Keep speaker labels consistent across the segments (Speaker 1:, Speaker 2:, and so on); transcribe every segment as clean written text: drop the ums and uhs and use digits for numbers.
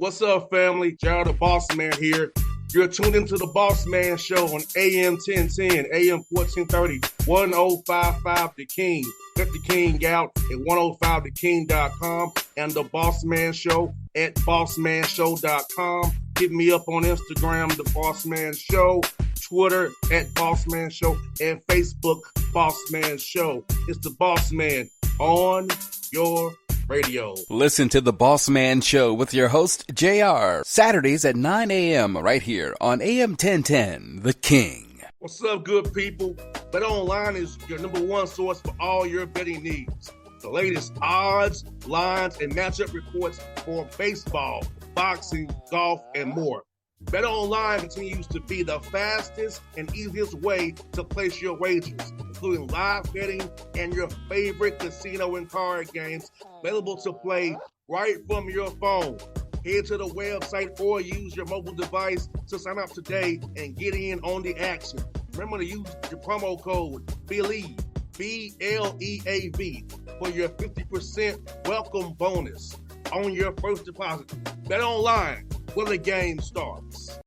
Speaker 1: What's up, family? Gerald the Bossman here. You're tuned into the Bossman Show on AM 1010, AM 1430, 1055 The King. Let the King out at 105theking.com and the Bossman Show at bossmanshow.com. Hit me up on Instagram, The Bossman Show, Twitter at Bossman Show, and Facebook, Bossman Show. It's the Bossman on your radio.
Speaker 2: Listen to the Bossman Show with your host, JR, Saturdays at 9 a.m. right here on AM 1010, The King.
Speaker 1: What's up, good people? BetOnline is your number one source for all your betting needs. The latest odds, lines, and matchup reports for baseball, boxing, golf, and more. BetOnline continues to be the fastest and easiest way to place your wagers, including live betting and your favorite casino and card games available to play right from your phone. Head to the website or use your mobile device to sign up today and get in on the action. Remember to use your promo code BELIEVE, B-L-E-A-V, for your 50% welcome bonus on your first deposit. BetOnline, where the game starts.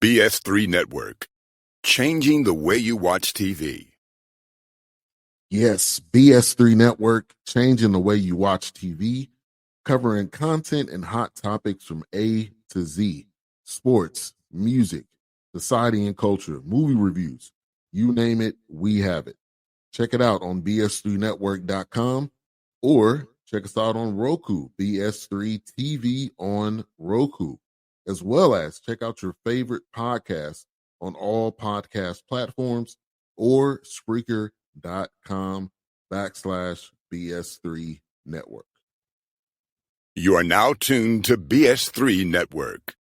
Speaker 3: BS3 Network, changing the way you watch TV.
Speaker 4: Yes, BS3 Network, changing the way you watch TV, covering content and hot topics from A to Z, sports, music, society and culture, movie reviews, you name it, we have it. Check it out on bs3network.com or check us out on Roku, BS3 TV on Roku, as well as check out your favorite podcasts on all podcast platforms or Spreaker.com/BS3 Network.
Speaker 3: You are now tuned to BS3 Network.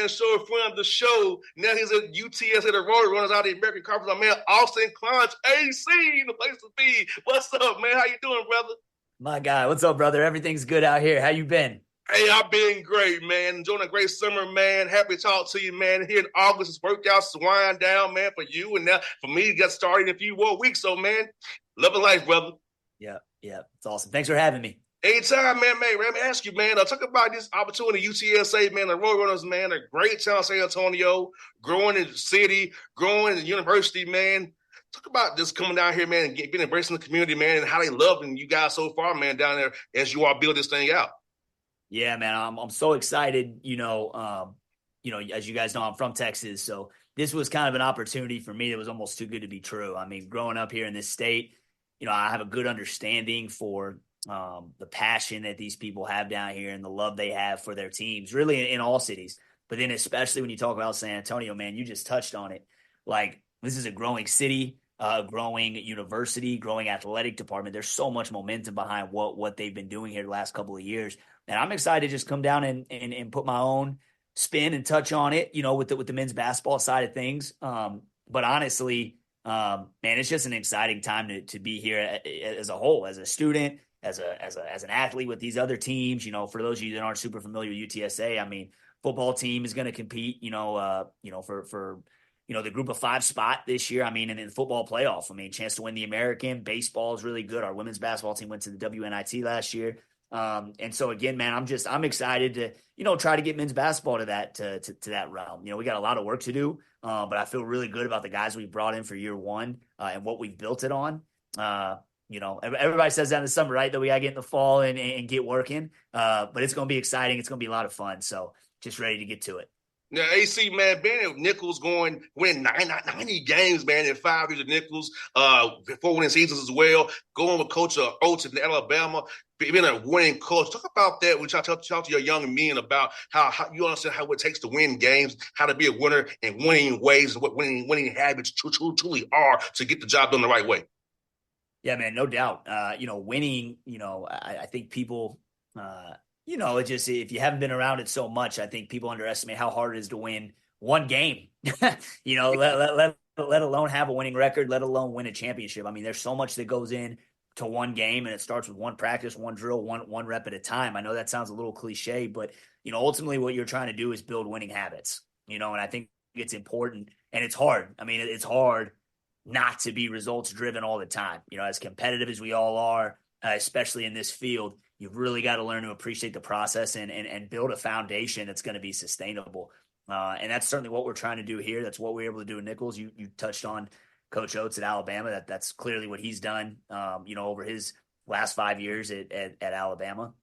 Speaker 1: Show, a friend of the show. Now he's at UTS at the Road Runners out of the American Conference. Our man, Austin Claunch, AC, the place to be. What's up, man? How you doing, brother?
Speaker 5: My guy, what's up, brother? Everything's good out here. How you been?
Speaker 1: Hey, I've been great, man. Enjoying a great summer, man. Happy to talk to you, man. Here in August, it's workouts wind down, man, for you. And now for me, it got started in a few more weeks. So, man, loving life, brother.
Speaker 5: Yeah. It's awesome. Thanks for having me.
Speaker 1: Anytime, man. Let me ask you, man. Talk about this opportunity, UTSA, man. The Road Runners, man, a great town, San Antonio, growing in the city, growing in the university, man. Talk about this coming down here, man, and being embracing the community, man, and how they loving you guys so far, man, down there as you all build this thing out.
Speaker 5: Yeah, man, I'm so excited. As you guys know, I'm from Texas, so this was kind of an opportunity for me that was almost too good to be true. I mean, growing up here in this state, I have a good understanding for the passion that these people have down here and the love they have for their teams, really in all cities. But then especially when you talk about San Antonio, man, you just touched on it. Like, this is a growing city, growing university, growing athletic department. There's so much momentum behind what they've been doing here the last couple of years. And I'm excited to just come down and put my own spin and touch on it, with the men's basketball side of things. But honestly, man, it's just an exciting time to be here as a whole, as a student, as an athlete with these other teams. For those of you that aren't super familiar with UTSA, I mean, football team is going to compete, for the group of 5 spot this year. I mean, and in the football playoff, chance to win the American. Baseball is really good. Our women's basketball team went to the WNIT last year. And so again, man, I'm excited to, try to get men's basketball to that realm. We got a lot of work to do, but I feel really good about the guys we brought in for year one, and what we've built it on. Everybody says that in the summer, right? That we got to get in the fall and get working. But it's going to be exciting. It's going to be a lot of fun. So just ready to get to it.
Speaker 1: Now, AC, man, being at Nichols winning 90 games, man, in 5 years of Nichols, 4 winning seasons as well, going with Coach Oates in Alabama, being a winning coach. Talk about that when you talk to your young men about how you understand how it takes to win games, how to be a winner in winning ways, and what winning habits truly are to get the job done the right way.
Speaker 5: Yeah, man, no doubt. Winning, I think people, it just, if you haven't been around it so much, I think people underestimate how hard it is to win one game, let alone have a winning record, let alone win a championship. I mean, there's so much that goes in to one game, and it starts with one practice, one drill, one rep at a time. I know that sounds a little cliche, but, ultimately what you're trying to do is build winning habits, and I think it's important, and it's hard. I mean, it's hard not to be results driven all the time. As competitive as we all are, especially in this field, you've really got to learn to appreciate the process and build a foundation that's going to be sustainable. And that's certainly what we're trying to do here. That's what we're able to do in Nichols. You touched on Coach Oates at Alabama. That's clearly what he's done, over his last 5 years at Alabama.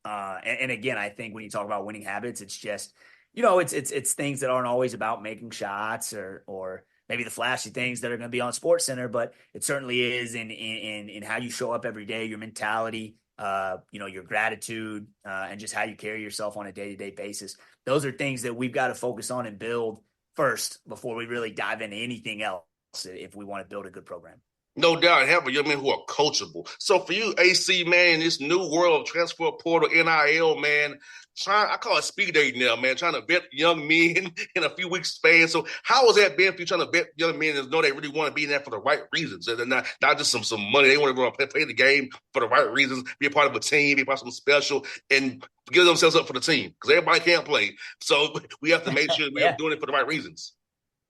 Speaker 5: And again, I think when you talk about winning habits, it's just, it's things that aren't always about making shots or maybe the flashy things that are going to be on SportsCenter, but it certainly is in how you show up every day, your mentality, your gratitude, and just how you carry yourself on a day-to-day basis. Those are things that we've got to focus on and build first before we really dive into anything else if we want to build a good program.
Speaker 1: No doubt, have young men who are coachable. So for you, AC, man, this new world of transfer portal, NIL, man, I call it speed dating now, man, trying to vet young men in a few weeks span. So how has that been for you trying to vet young men and know they really want to be in there for the right reasons and not just some money. They want to play the game for the right reasons, be a part of a team, be a part of something special, and give themselves up for the team because everybody can't play. So we have to make sure we're doing it for the right reasons.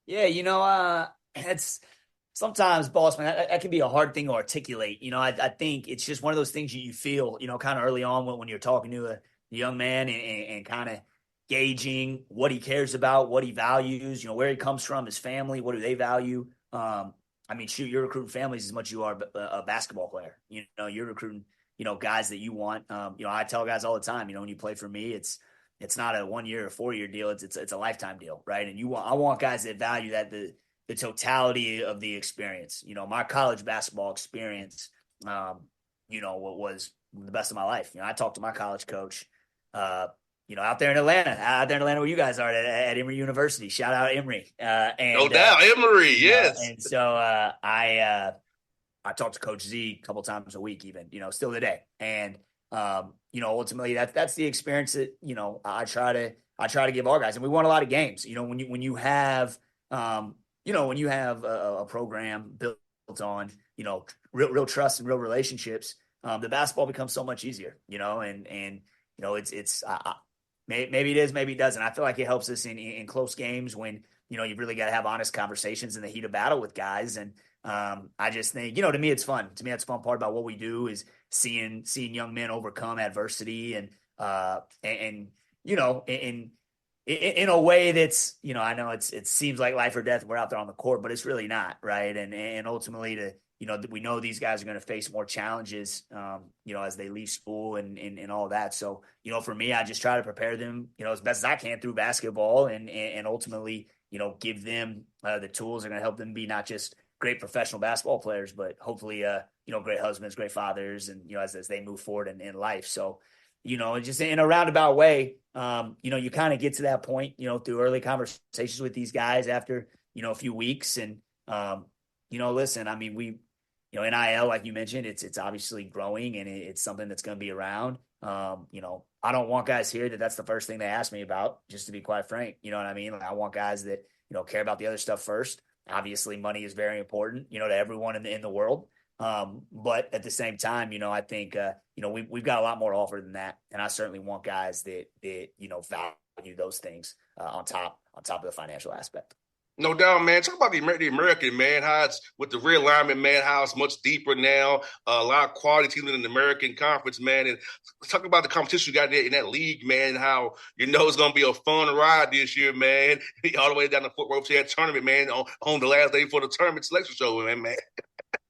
Speaker 5: Yeah, it's – sometimes, Bossman, that can be a hard thing to articulate. I think it's just one of those things you feel, kind of early on when you're talking to a young man and kind of gauging what he cares about, what he values, where he comes from, his family, what do they value. You're recruiting families as much as you are a basketball player. You're recruiting, guys that you want. I tell guys all the time, when you play for me, it's not a 1 year or 4 year deal. It's a lifetime deal, right? And I want guys that value that the totality of the experience. My college basketball experience, what was the best of my life. I talked to my college coach, out there in Atlanta where you guys are at Emory University. Shout out Emory.
Speaker 1: No doubt, Emory, yes.
Speaker 5: And so I talked to Coach Z a couple times a week, even, still today. And, ultimately that's the experience that, I try to give our guys. And we won a lot of games. When you have when you have a program built on, real trust and real relationships, the basketball becomes so much easier, and it's maybe it is, maybe it doesn't. I feel like it helps us in close games when, you've really got to have honest conversations in the heat of battle with guys. And I just think, to me, it's fun. To me, that's the fun part about what we do is seeing young men overcome adversity and in a way that's, I know it seems like life or death. We're out there on the court, but it's really not, right? And ultimately we know these guys are going to face more challenges, as they leave school and all that. So, for me, I just try to prepare them, as best as I can through basketball and ultimately, give them the tools that are going to help them be not just great professional basketball players, but hopefully, great husbands, great fathers, and, as they move forward in life. So, just in a roundabout way, you kind of get to that point, through early conversations with these guys after, a few weeks. And, listen, we, NIL, like you mentioned, it's obviously growing and it's something that's going to be around. I don't want guys here that's the first thing they ask me about, just to be quite frank. You know what I mean? Like, I want guys that, care about the other stuff first. Obviously, money is very important, to everyone in the world. But at the same time, I think, we've got a lot more to offer than that. And I certainly want guys that value those things on top of the financial aspect.
Speaker 1: No doubt, man. Talk about the American, man, how it's with the realignment, man, how it's much deeper now. A lot of quality teams in the American Conference, man. And talk about the competition you got there in that league, man, how it's going to be a fun ride this year, man. All the way down to Fort Worth tournament, man, on the last day for the tournament selection show, man.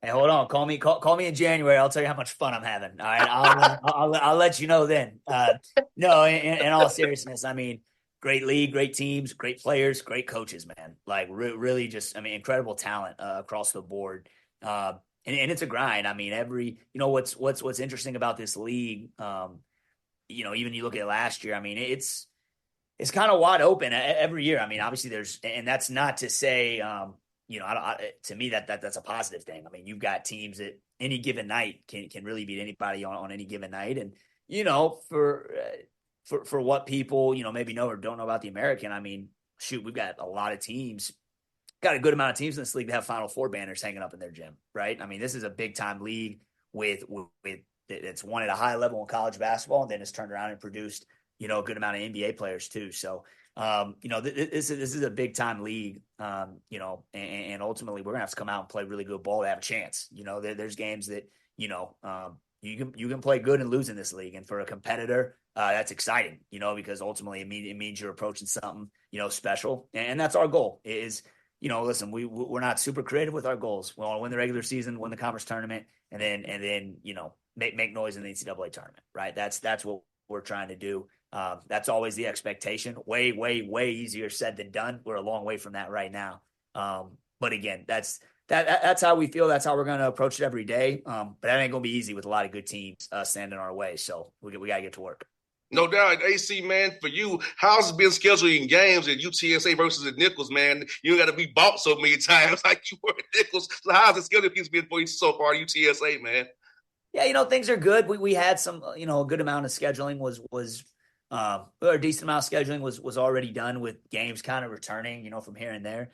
Speaker 5: Hey, hold on. Call me in January. I'll tell you how much fun I'm having. All right. I'll let you know then. No, in all seriousness, great league, great teams, great players, great coaches, man. Like really just, I mean, incredible talent across the board. And it's a grind. I mean, what's interesting about this league, even you look at last year, I mean, it's kind of wide open every year. I mean, obviously and that's not to say, to me that's a positive thing. I mean, you've got teams that any given night can really beat anybody on any given night. And, for what people, maybe know or don't know about the American, I mean, shoot, we've got a lot of teams, got a good amount of teams in this league that have Final Four banners hanging up in their gym, right? I mean, this is a big time league with it's won at a high level in college basketball, and then it's turned around and produced, a good amount of NBA players too. So, this is a big time league, and ultimately we're gonna have to come out and play really good ball to have a chance. There's games that, you can play good and lose in this league. And for a competitor, that's exciting, because ultimately it means you're approaching something, special. And that's our goal is, listen, we're not super creative with our goals. We want to win the regular season, win the conference tournament, and then, make noise in the NCAA tournament, right? That's what we're trying to do. That's always the expectation. Way, way, way easier said than done. We're a long way from that right now. But again, that's how we feel. That's how we're going to approach it every day. But that ain't going to be easy with a lot of good teams standing our way. So we got to get to work.
Speaker 1: No doubt. AC, man, for you, how's it been scheduling games at UTSA versus at Nichols, man? You got to be bought so many times like you were at Nichols. So how's the scheduling piece been for you so far at UTSA, man?
Speaker 5: Yeah, things are good. We had some, a good amount of scheduling was or a decent amount of scheduling was already done with games kind of returning, from here and there.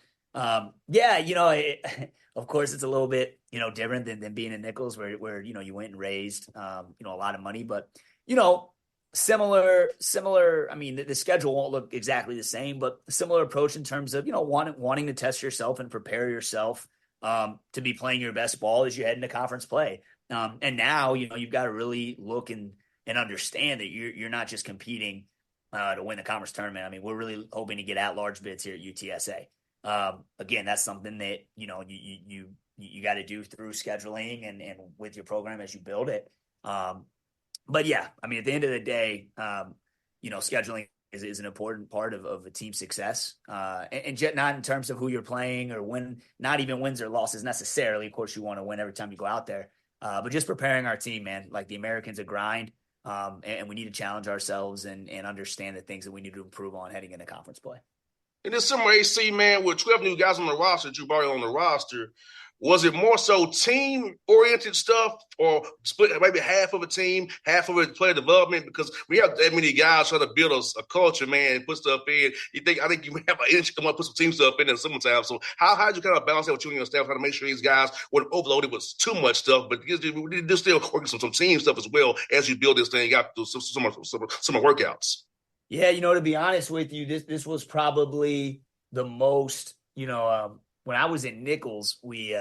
Speaker 5: Of course it's a little bit, different than being in Nichols where, you went and raised, a lot of money, but, similar. I mean, the schedule won't look exactly the same, but a similar approach in terms of, wanting to test yourself and prepare yourself, to be playing your best ball as you head into conference play. And now, you've got to really look and understand that you're not just competing to win the conference tournament. I mean, we're really hoping to get at-large bids here at UTSA. Again, that's something that, you got to do through scheduling and with your program as you build it. But yeah, I mean, at the end of the day, scheduling is an important part of a team's success. And yet not in terms of who you're playing or win, not even wins or losses necessarily. Of course, you want to win every time you go out there. But just preparing our team, man, like the Americans a grind. And we need to challenge ourselves and understand the things that we need to improve on heading into conference play.
Speaker 1: In this summer AC, man, with 12 new guys on the roster, Drew Barry on the roster, was it more so team-oriented stuff or split maybe half of a team, half of it player development? Because we have that many guys trying to build a culture, man, and put stuff in. I think you have an energy to come up put some team stuff in the summertime. So how did you kind of balance that with you and your staff, trying to make sure these guys weren't overloaded with too much stuff, but they're still working some team stuff as well as you build this thing out through some workouts?
Speaker 5: Yeah, to be honest with you, this was probably the most, when I was in Nichols, we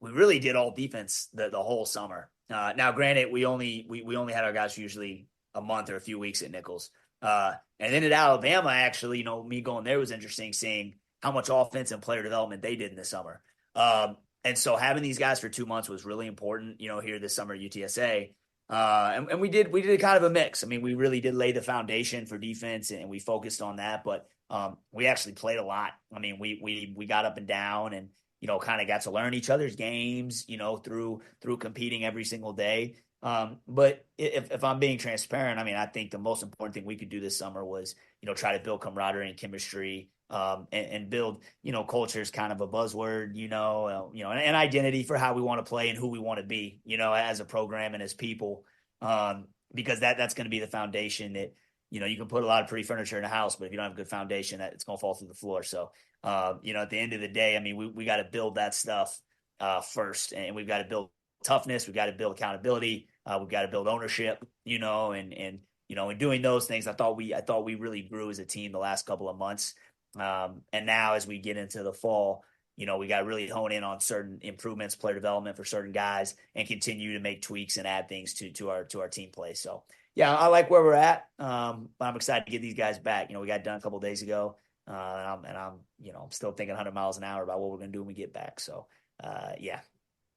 Speaker 5: really did all defense the whole summer. Now, granted, we only had our guys for usually a month or a few weeks at Nichols. And then at Alabama, actually, me going there was interesting, seeing how much offense and player development they did in the summer. And so having these guys for 2 months was really important, here this summer at UTSA. And we did kind of a mix. I mean, we really did lay the foundation for defense and we focused on that, but we actually played a lot. I mean, we got up and down and, kind of got to learn each other's games, through competing every single day. But if I'm being transparent, I mean, I think the most important thing we could do this summer was, try to build camaraderie and chemistry, and build, culture is kind of a buzzword, an identity for how we want to play and who we want to be, as a program and as people, because that's going to be the foundation that, you can put a lot of pretty furniture in a house, but if you don't have a good foundation, it's going to fall through the floor. So, at the end of the day, I mean, we got to build that stuff first, and we've got to build toughness. We've got to build accountability. We've got to build ownership, and in doing those things, I thought we really grew as a team the last couple of months. And now as we get into the fall, we got to really hone in on certain improvements, player development for certain guys, and continue to make tweaks and add things to our team play. So yeah, I like where we're at. But I'm excited to get these guys back. We got done a couple of days ago, and I'm still thinking 100 miles an hour about what we're going to do when we get back. So yeah.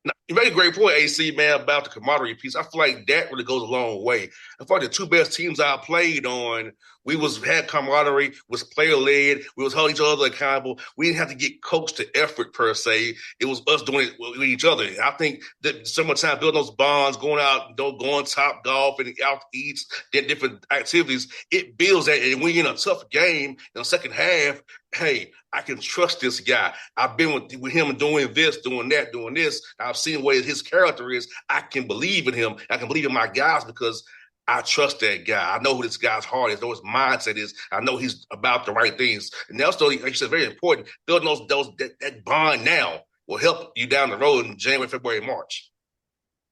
Speaker 1: Now, you made a great point, AC, man, about the camaraderie piece. I feel like that really goes a long way. I feel like the two best teams I played on, we had camaraderie, was player led, we was holding each other accountable. We didn't have to get coached to effort per se. It was us doing it with each other. I think that summertime building those bonds, going out, going top golf and out eats, different activities, it builds that. And when you're in a tough game in the second half, hey, I can trust this guy. I've been with him doing this, doing that, doing this. I've seen what his character is. I can believe in him. I can believe in my guys because I trust that guy. I know who this guy's heart is. I know his mindset is. I know he's about the right things. And that's, like you said, very important. Building that bond now will help you down the road in January, February, March.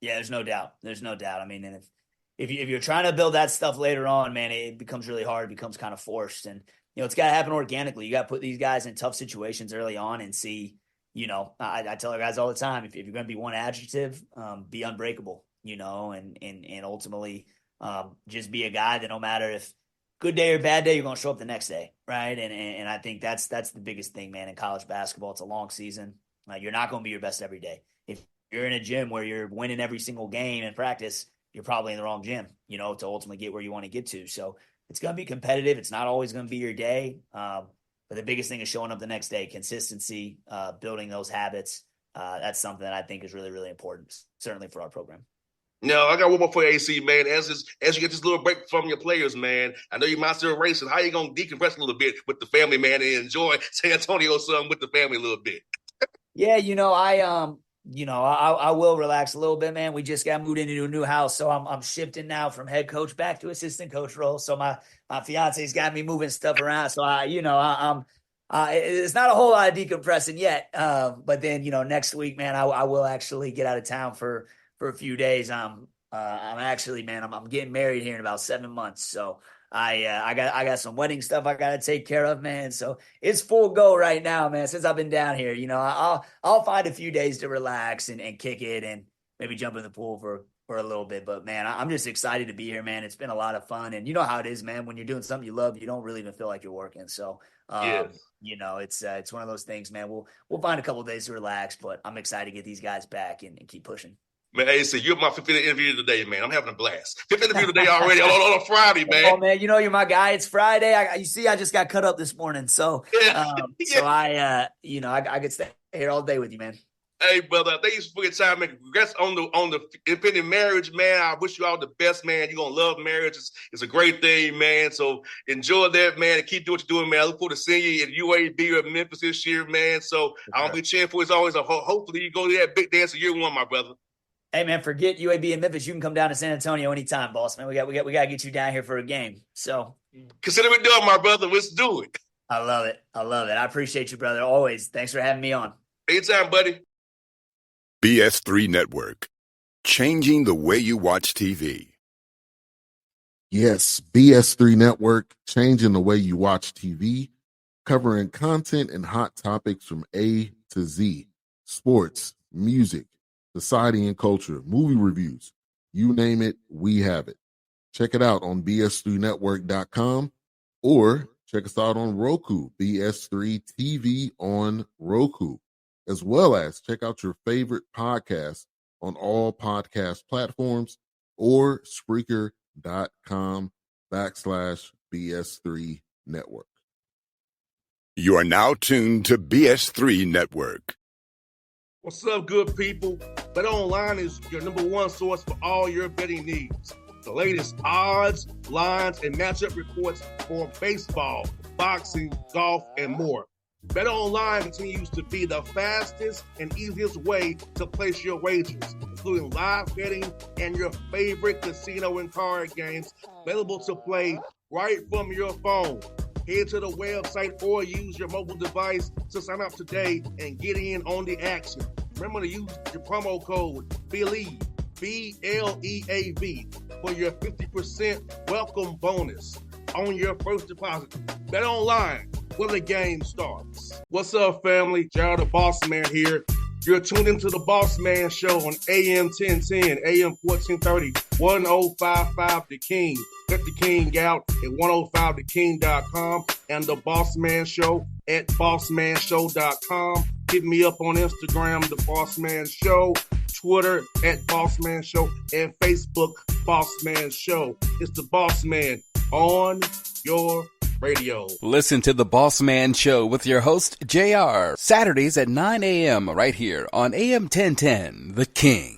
Speaker 5: Yeah, there's no doubt. There's no doubt. I mean, and if you're trying to build that stuff later on, man, it becomes really hard. It becomes kind of forced. And, it's got to happen organically. You got to put these guys in tough situations early on and see, I tell our guys all the time, if you're going to be one adjective, be unbreakable, and ultimately just be a guy that no matter if good day or bad day, you're going to show up the next day. Right. And I think that's the biggest thing, man, in college basketball. It's a long season. You're not going to be your best every day. If you're in a gym where you're winning every single game in practice, you're probably in the wrong gym, to ultimately get where you want to get to. So it's going to be competitive. It's not always going to be your day. But the biggest thing is showing up the next day, consistency, building those habits. That's something that I think is really, really important, certainly for our program.
Speaker 1: No, I got one more for you, AC, man. As you get this little break from your players, man, I know you might still racing. How you going to decompress a little bit with the family, man, and enjoy San Antonio some with the family a little bit?
Speaker 5: Yeah, I will relax a little bit, man. We just got moved into a new house, so I'm shifting now from head coach back to assistant coach role. So my fiance's got me moving stuff around. So I'm it's not a whole lot of decompressing yet. But then next week, man, I will actually get out of town for a few days. I'm actually, man, I'm getting married here in about 7 months. So I got some wedding stuff I got to take care of, man. So it's full go right now, man. Since I've been down here, I'll find a few days to relax and kick it and maybe jump in the pool for a little bit. But man, I'm just excited to be here, man. It's been a lot of fun, and you know how it is, man. When you're doing something you love, you don't really even feel like you're working. So, it's one of those things, man. We'll find a couple of days to relax, but I'm excited to get these guys back and keep pushing.
Speaker 1: Man, hey, so you're my 5th interview today, man. I'm having a blast. 5th interview today already on a Friday, man.
Speaker 5: Oh, man, you're my guy. It's Friday. I just got cut up this morning. So, so I could stay here all day with you, man.
Speaker 1: Hey, brother, thanks for your time, man. Congrats on the impending marriage, man. I wish you all the best, man. You're going to love marriage. It's a great thing, man. So enjoy that, man, and keep doing what you're doing, man. I look forward to seeing you at UAB or Memphis this year, man. So I'll be cheering for you as always. Hopefully you go to that big dance of year one, my brother.
Speaker 5: Hey, man, forget UAB and Memphis. You can come down to San Antonio anytime, boss, man. We got to get you down here for a game. So
Speaker 1: consider it done, my brother. Let's do it.
Speaker 5: I love it. I appreciate you, brother. Always. Thanks for having me on.
Speaker 1: Anytime, buddy.
Speaker 3: BS3 Network. Changing the way you watch TV.
Speaker 4: Yes, BS3 Network, changing the way you watch TV, covering content and hot topics from A to Z. Sports, music, society and culture, movie reviews, you name it, we have it. Check it out on bs3network.com or check us out on Roku, BS3 TV on Roku, as well as check out your favorite podcast on all podcast platforms or Spreaker.com/BS3 Network.
Speaker 3: You are now tuned to BS3 Network.
Speaker 1: What's up, good people? BetOnline is your number one source for all your betting needs. The latest odds, lines, and matchup reports for baseball, boxing, golf, and more. BetOnline continues to be the fastest and easiest way to place your wagers, including live betting and your favorite casino and card games available to play right from your phone. Head to the website or use your mobile device to sign up today and get in on the action. Remember to use your promo code BELIEVE, BLEAV, for your 50% welcome bonus on your first deposit. BetOnline, where the game starts. What's up, family? Jared the Bossman here. You're tuned into the Bossman Show on AM 1010, AM 1430, 1055 The King. Check The King out at 105theking.com and the Bossman Show at bossmanshow.com. Hit me up on Instagram, The Bossman Show. Twitter at Bossman Show, and Facebook Bossman Show. It's the Bossman on your radio.
Speaker 2: Listen to the Bossman Show with your host, JR, Saturdays at 9 a.m. right here on AM 1010, The King.